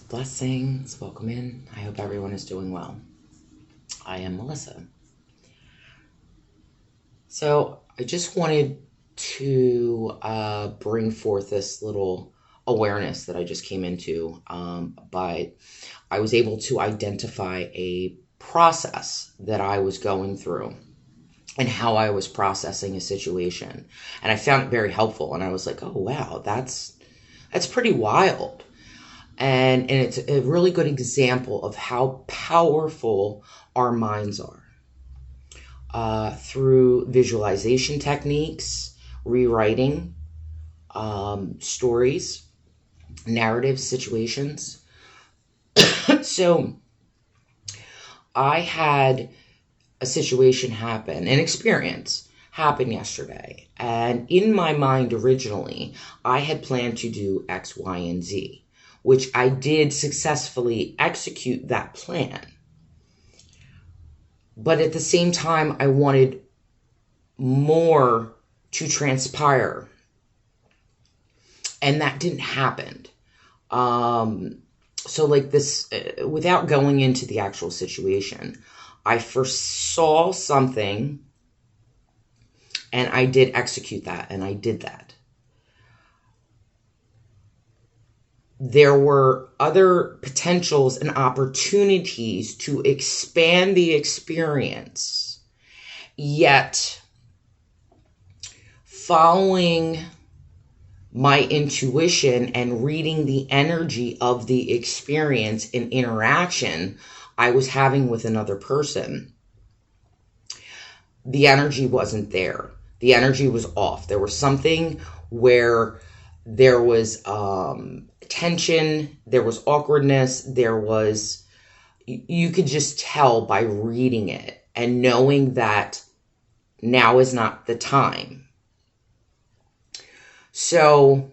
Blessings, welcome in. I hope everyone is doing well. I am Melissa. So I just wanted to bring forth this little awareness that I just came into, but I was able to identify a process that I was going through and how I was processing a situation. And I found it very helpful. And I was like, oh, wow, that's pretty wild. And it's a really good example of how powerful our minds are. Through visualization techniques, rewriting stories, narratives, situations. So I had a situation happen, an experience happen yesterday. And in my mind originally, I had planned to do X, Y, and Z, which I did successfully execute that plan. But at the same time, I wanted more to transpire. And that didn't happen. So like this, without going into the actual situation, I foresaw something and I did execute that, and I did that. There were other potentials and opportunities to expand the experience, yet following my intuition and reading the energy of the experience and interaction I was having with another person, the energy wasn't there. The energy was off. There was something where there was tension, there was awkwardness, you could just tell by reading it and knowing that now is not the time. So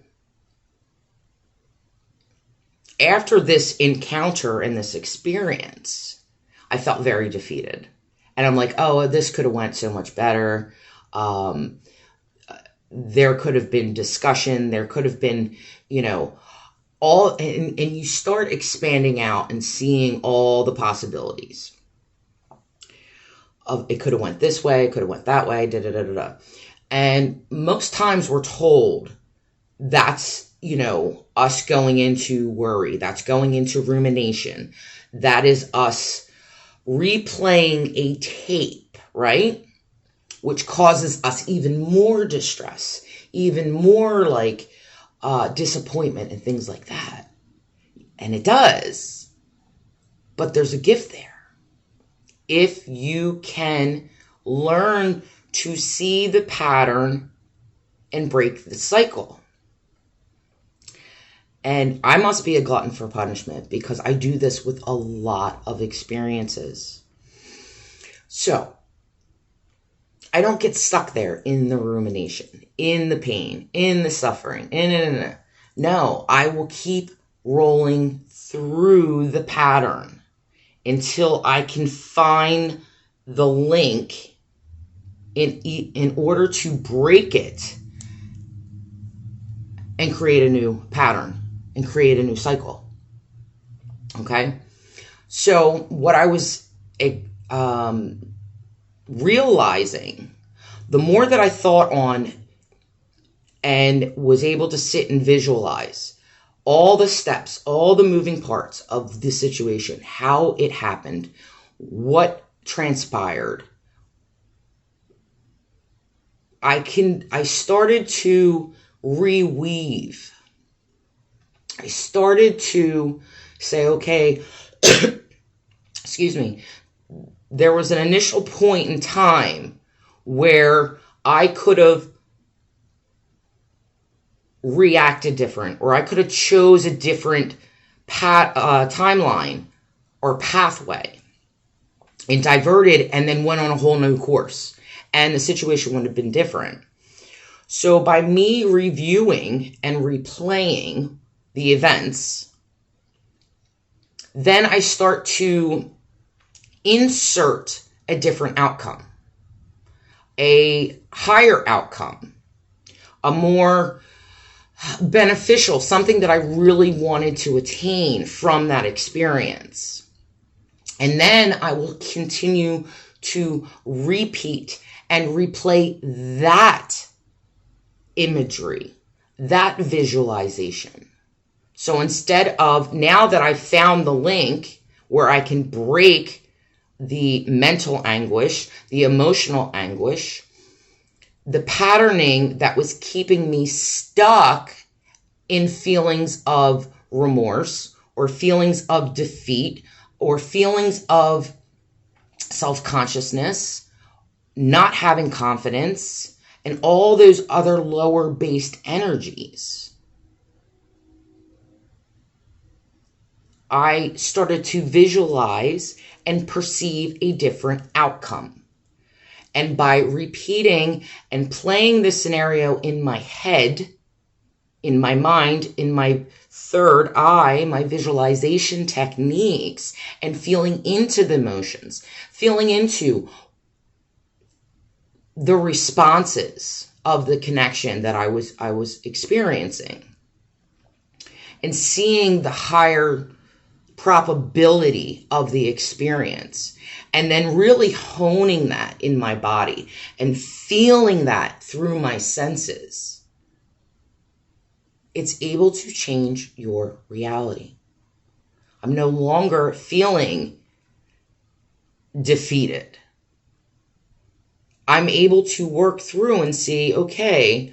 after this encounter and this experience, I felt very defeated. And I'm like, oh, this could have went so much better. There could have been discussion. There could have been, and you start expanding out and seeing all the possibilities of it could have went this way, it could have went that way, da da da da da. And most times we're told that's, us going into worry, that's going into rumination. That is us replaying a tape, right? Which causes us even more distress, even more disappointment and things like that. And it does. But there's a gift there. If you can learn to see the pattern and break the cycle. And I must be a glutton for punishment because I do this with a lot of experiences. So I don't get stuck there in the rumination, in the pain, in the suffering. No, I will keep rolling through the pattern until I can find the link in order to break it and create a new pattern and create a new cycle. Okay? So what I was realizing, the more that I thought on and was able to sit and visualize all the steps, all the moving parts of the situation, how it happened, what transpired, I started to reweave. I started to say, okay, excuse me, there was an initial point in time where I could have reacted different, or I could have chose a different timeline or pathway and diverted and then went on a whole new course, and the situation would have been different. So by me reviewing and replaying the events, then I start to insert a different outcome, a higher outcome, a more beneficial, something that I really wanted to attain from that experience. And then I will continue to repeat and replay that imagery, that visualization. So instead of, now that I've found the link where I can break the mental anguish, the emotional anguish, the patterning that was keeping me stuck in feelings of remorse or feelings of defeat or feelings of self-consciousness, not having confidence, and all those other lower based energies. I started to visualize and perceive a different outcome. And by repeating and playing this scenario in my head, in my mind, in my third eye, my visualization techniques, and feeling into the emotions, feeling into the responses of the connection that I was experiencing, and seeing the higher probability of the experience, and then really honing that in my body and feeling that through my senses, it's able to change your reality. I'm no longer feeling defeated. I'm able to work through and see, okay,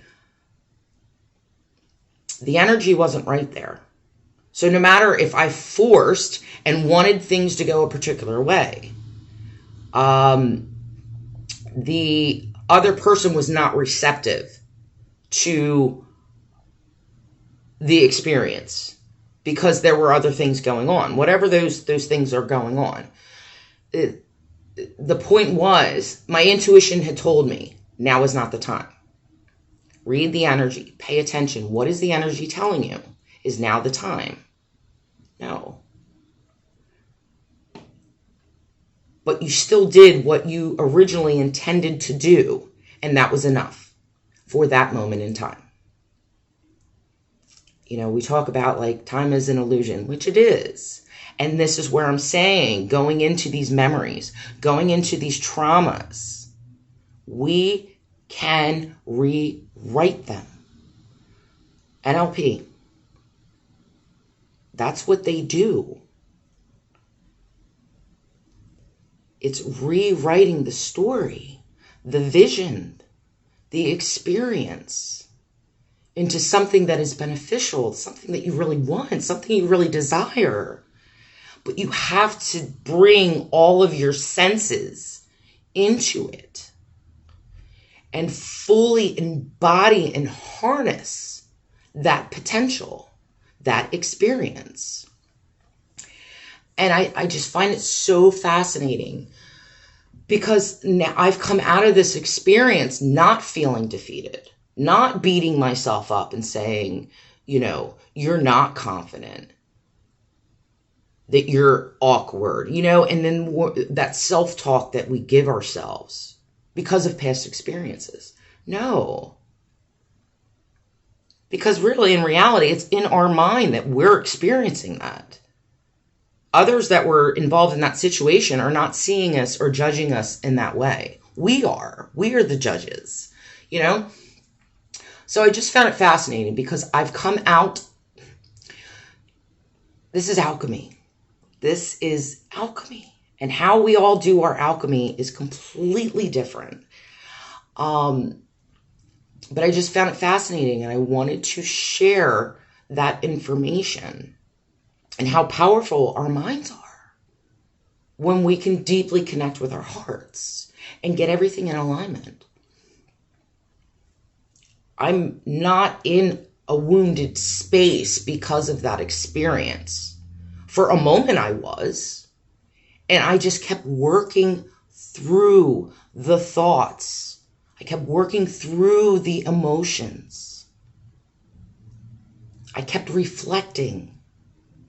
the energy wasn't right there. So no matter if I forced and wanted things to go a particular way, the other person was not receptive to the experience because there were other things going on, whatever those things are going on. The point was, my intuition had told me, now is not the time. Read the energy. Pay attention. What is the energy telling you? Is now the time? No. But you still did what you originally intended to do, and that was enough for that moment in time. You know, we talk about like time is an illusion, which it is. And this is where I'm saying, going into these memories, going into these traumas, we can rewrite them. NLP. That's what they do. It's rewriting the story, the vision, the experience into something that is beneficial, something that you really want, something you really desire. But you have to bring all of your senses into it and fully embody and harness that potential, that experience. And I just find it so fascinating because now I've come out of this experience not feeling defeated, not beating myself up and saying, you know, you're not confident, that you're awkward, you know, and then that self-talk that we give ourselves because of past experiences. No. Because really, in reality, it's in our mind that we're experiencing that. Others that were involved in that situation are not seeing us or judging us in that way. We are. We are the judges, you know? So I just found it fascinating because I've come out. This is alchemy. This is alchemy. And how we all do our alchemy is completely different. But I just found it fascinating and I wanted to share that information and how powerful our minds are when we can deeply connect with our hearts and get everything in alignment. I'm not in a wounded space because of that experience. For a moment I was, and I just kept working through the thoughts. I kept working through the emotions. I kept reflecting.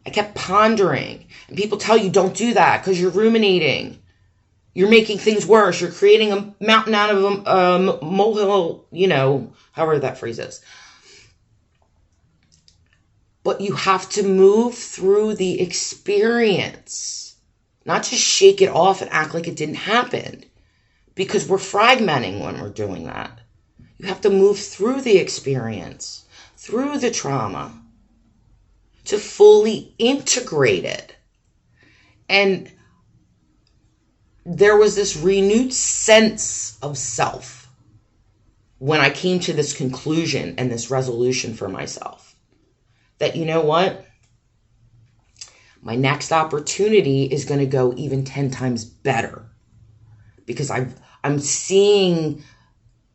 I kept pondering. And people tell you don't do that because you're ruminating. You're making things worse. You're creating a mountain out of a molehill, you know, however that phrase is. But you have to move through the experience, not just shake it off and act like it didn't happen, because we're fragmenting when we're doing that. You have to move through the experience, through the trauma, to fully integrate it. And there was this renewed sense of self when I came to this conclusion and this resolution for myself. That, you know what? My next opportunity is going to go even 10 times better, because I'm seeing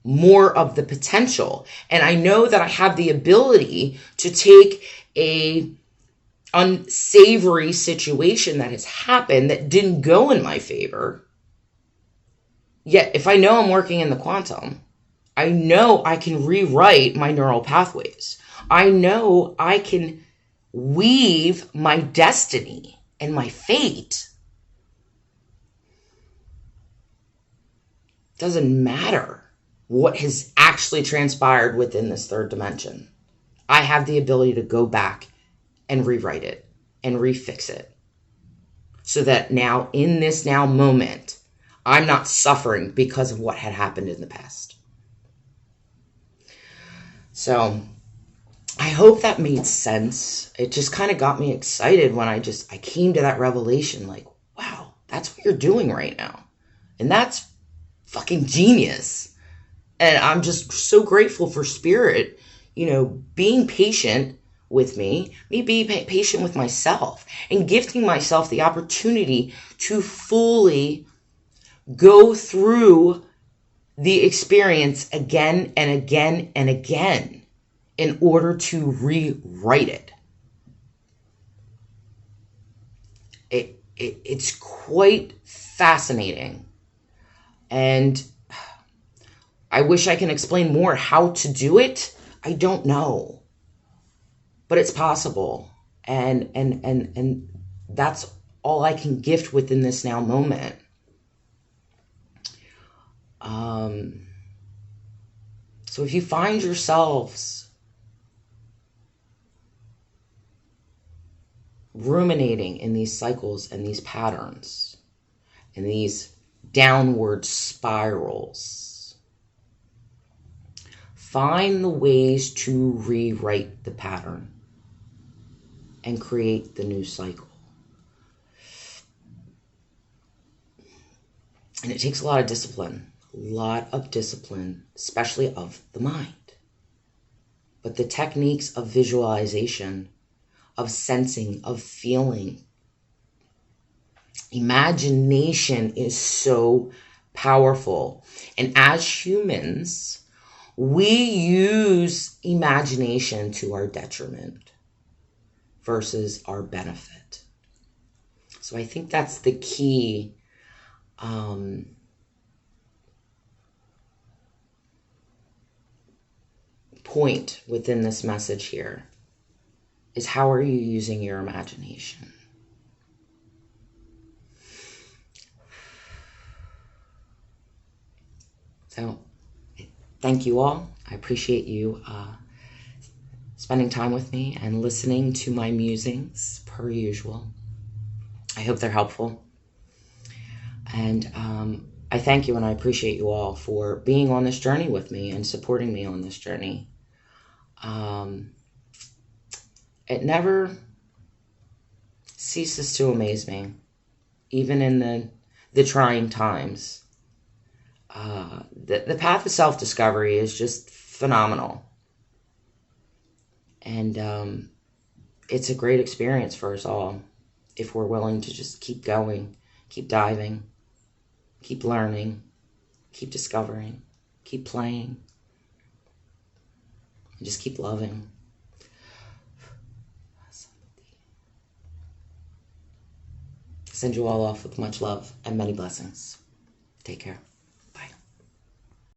more of the potential. And I know that I have the ability to take a unsavory situation that has happened that didn't go in my favor. Yet, if I know I'm working in the quantum, I know I can rewrite my neural pathways. I know I can weave my destiny and my fate. Doesn't matter what has actually transpired within this third dimension. I have the ability to go back and rewrite it and refix it, so that now, in this now moment, I'm not suffering because of what had happened in the past. So I hope that made sense. It just kind of got me excited when I came to that revelation, like, wow, that's what you're doing right now. And that's fucking genius. And I'm just so grateful for Spirit, being patient with me being patient with myself, and gifting myself the opportunity to fully go through the experience again and again and again in order to rewrite it. It's quite fascinating. And I wish I can explain more how to do it. I don't know. But it's possible. And that's all I can gift within this now moment. So if you find yourselves ruminating in these cycles and these patterns and these downward spirals, find the ways to rewrite the pattern and create the new cycle. And it takes a lot of discipline, especially of the mind. But the techniques of visualization, of sensing, of feeling, imagination is so powerful. And as humans, we use imagination to our detriment versus our benefit. So I think that's the key point within this message here, is how are you using your imagination? So thank you all. I appreciate you spending time with me and listening to my musings per usual. I hope they're helpful. And I thank you and I appreciate you all for being on this journey with me and supporting me on this journey. It never ceases to amaze me, even in the trying times. The path of self-discovery is just phenomenal. And it's a great experience for us all if we're willing to just keep going, keep diving, keep learning, keep discovering, keep playing, and just keep loving. Send you all off with much love and many blessings. Take care.